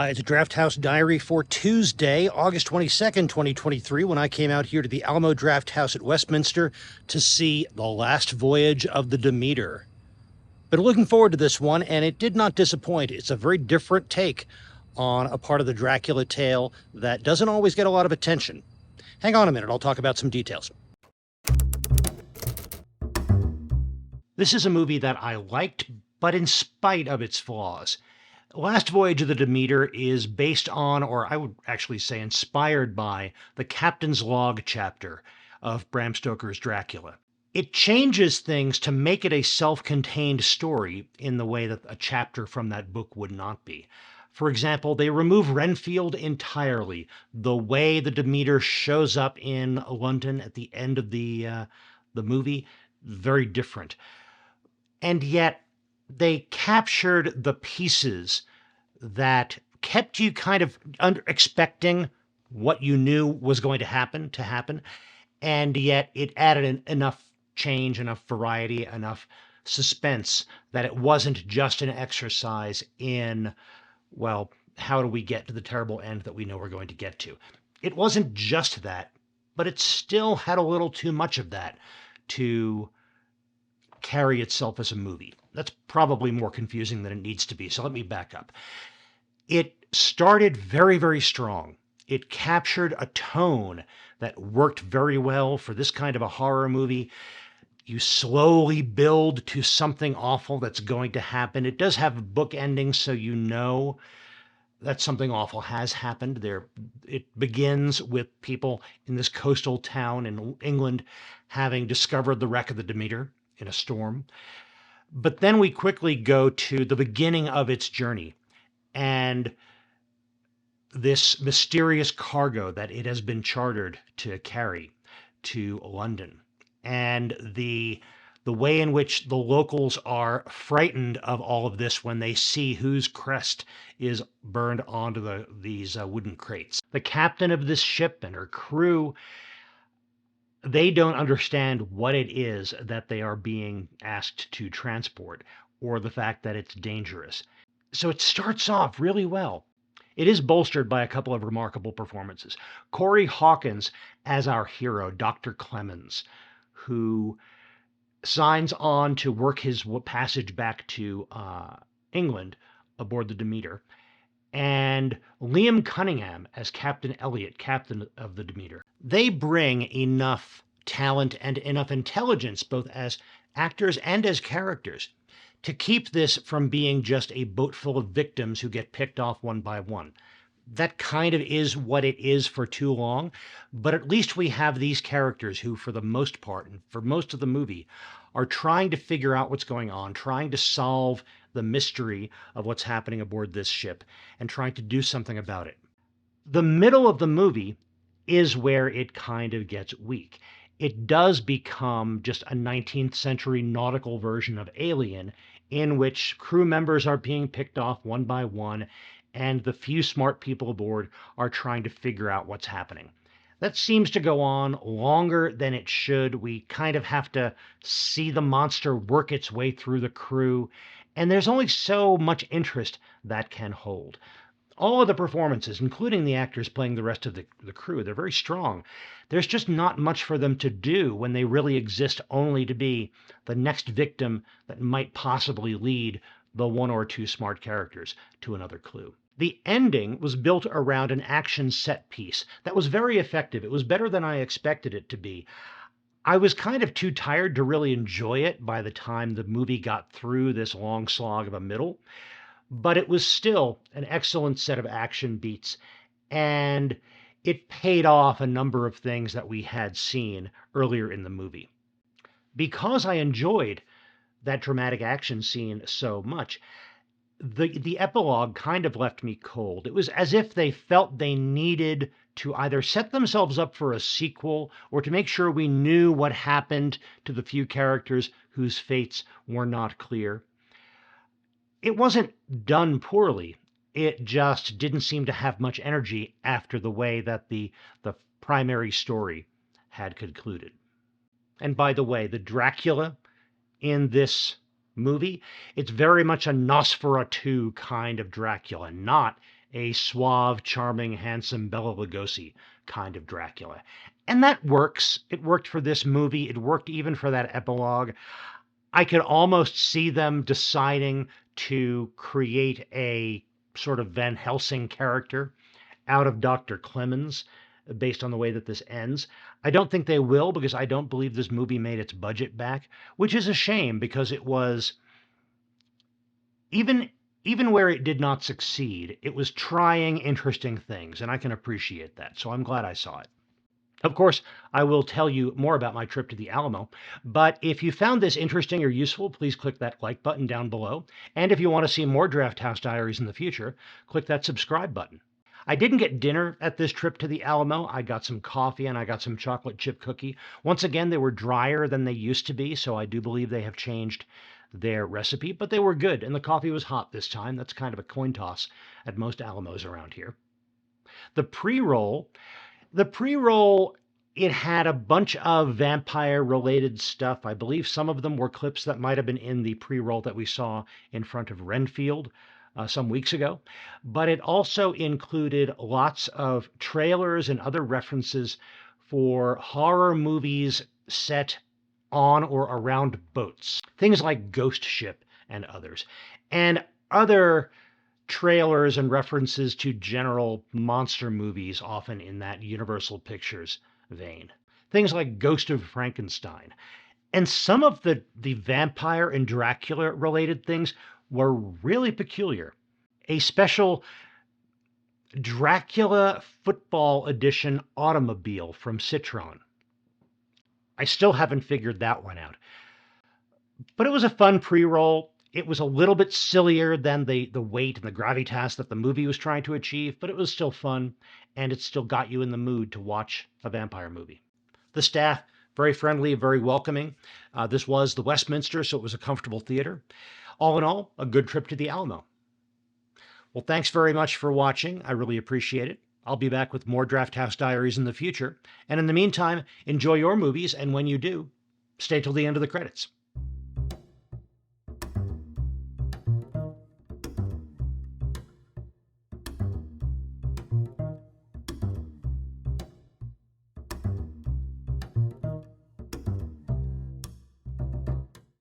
It's a Drafthouse Diary for Tuesday, August 22nd, 2023, when I came out here to the Alamo Drafthouse at Westminster to see The Last Voyage of the Demeter. Been looking forward to this one, and it did not disappoint. It's a very different take on a part of the Dracula tale that doesn't always get a lot of attention. Hang on a minute, I'll talk about some details. This is a movie that I liked, but in spite of its flaws. Last Voyage of the Demeter is based on, or I would actually say inspired by, the Captain's Log chapter of Bram Stoker's Dracula. It changes things to make it a self-contained story in the way that a chapter from that book would not be. For example, they remove Renfield entirely. The way the Demeter shows up in London at the end of the movie, very different. And yet, they captured the pieces that kept you kind of expecting what you knew was going to happen, and yet it added enough change, enough variety, enough suspense that it wasn't just an exercise in, well, how do we get to the terrible end that we know we're going to get to? It wasn't just that, but it still had a little too much of that to carry itself as a movie. That's probably more confusing than it needs to be, so let me back up. It started very, very strong. It captured a tone that worked very well for this kind of a horror movie. You slowly build to something awful that's going to happen. It does have a book ending, so you know that something awful has happened. It begins with people in this coastal town in England having discovered the wreck of the Demeter in a storm. But then we quickly go to the beginning of its journey and this mysterious cargo that it has been chartered to carry to London, and the way in which the locals are frightened of all of this when they see whose crest is burned onto these wooden crates. The captain of this ship and her crew, they don't understand what it is that they are being asked to transport, or the fact that it's dangerous. So it starts off really well. It is bolstered by a couple of remarkable performances. Corey Hawkins as our hero, Dr. Clemens, who signs on to work his passage back to England aboard the Demeter, and Liam Cunningham as Captain Elliot, captain of the Demeter. They bring enough talent and enough intelligence, both as actors and as characters, to keep this from being just a boat full of victims who get picked off one by one. That kind of is what it is for too long, but at least we have these characters who, for the most part, and for most of the movie, are trying to figure out what's going on, trying to solve the mystery of what's happening aboard this ship, and trying to do something about it. The middle of the movie is where it kind of gets weak. It does become just a 19th century nautical version of Alien, in which crew members are being picked off one by one, and the few smart people aboard are trying to figure out what's happening. That seems to go on longer than it should. We kind of have to see the monster work its way through the crew, and there's only so much interest that can hold. All of the performances, including the actors playing the rest of the crew, they're very strong. There's just not much for them to do when they really exist only to be the next victim that might possibly lead the one or two smart characters to another clue. The ending was built around an action set piece that was very effective. It was better than I expected it to be. I was kind of too tired to really enjoy it by the time the movie got through this long slog of a middle, but it was still an excellent set of action beats, and it paid off a number of things that we had seen earlier in the movie. Because I enjoyed that dramatic action scene so much, the epilogue kind of left me cold. It was as if they felt they needed to either set themselves up for a sequel or to make sure we knew what happened to the few characters whose fates were not clear. It wasn't done poorly. It just didn't seem to have much energy after the way that the primary story had concluded. And by the way, the Dracula in this movie, it's very much a Nosferatu kind of Dracula, not a suave, charming, handsome Bela Lugosi kind of Dracula. And that works. It worked for this movie. It worked even for that epilogue. I could almost see them deciding to create a sort of Van Helsing character out of Dr. Clemens based on the way that this ends. I don't think they will, because I don't believe this movie made its budget back, which is a shame, because it was, even where it did not succeed, it was trying interesting things, and I can appreciate that. So I'm glad I saw it. Of course, I will tell you more about my trip to the Alamo, but if you found this interesting or useful, please click that like button down below. And if you want to see more Drafthouse Diaries in the future, click that subscribe button. I didn't get dinner at this trip to the Alamo. I got some coffee and I got some chocolate chip cookie. Once again, they were drier than they used to be, so I do believe they have changed their recipe, but they were good, and the coffee was hot this time. That's kind of a coin toss at most Alamos around here. The pre-roll, it had a bunch of vampire-related stuff. I believe some of them were clips that might have been in the pre-roll that we saw in front of Renfield some weeks ago. But it also included lots of trailers and other references for horror movies set on or around boats. Things like Ghost Ship and others. And other trailers and references to general monster movies, often in that Universal Pictures vein. Things like Ghost of Frankenstein. And some of the vampire and Dracula related things were really peculiar. A special Dracula Football Edition automobile from Citroën. I still haven't figured that one out. But it was a fun pre-roll. It was a little bit sillier than the weight and the gravitas that the movie was trying to achieve, but it was still fun, and it still got you in the mood to watch a vampire movie. The staff, very friendly, very welcoming. This was the Westminster, so it was a comfortable theater. All in all, a good trip to the Alamo. Well, thanks very much for watching. I really appreciate it. I'll be back with more Drafthouse Diaries in the future. And in the meantime, enjoy your movies, and when you do, stay till the end of the credits.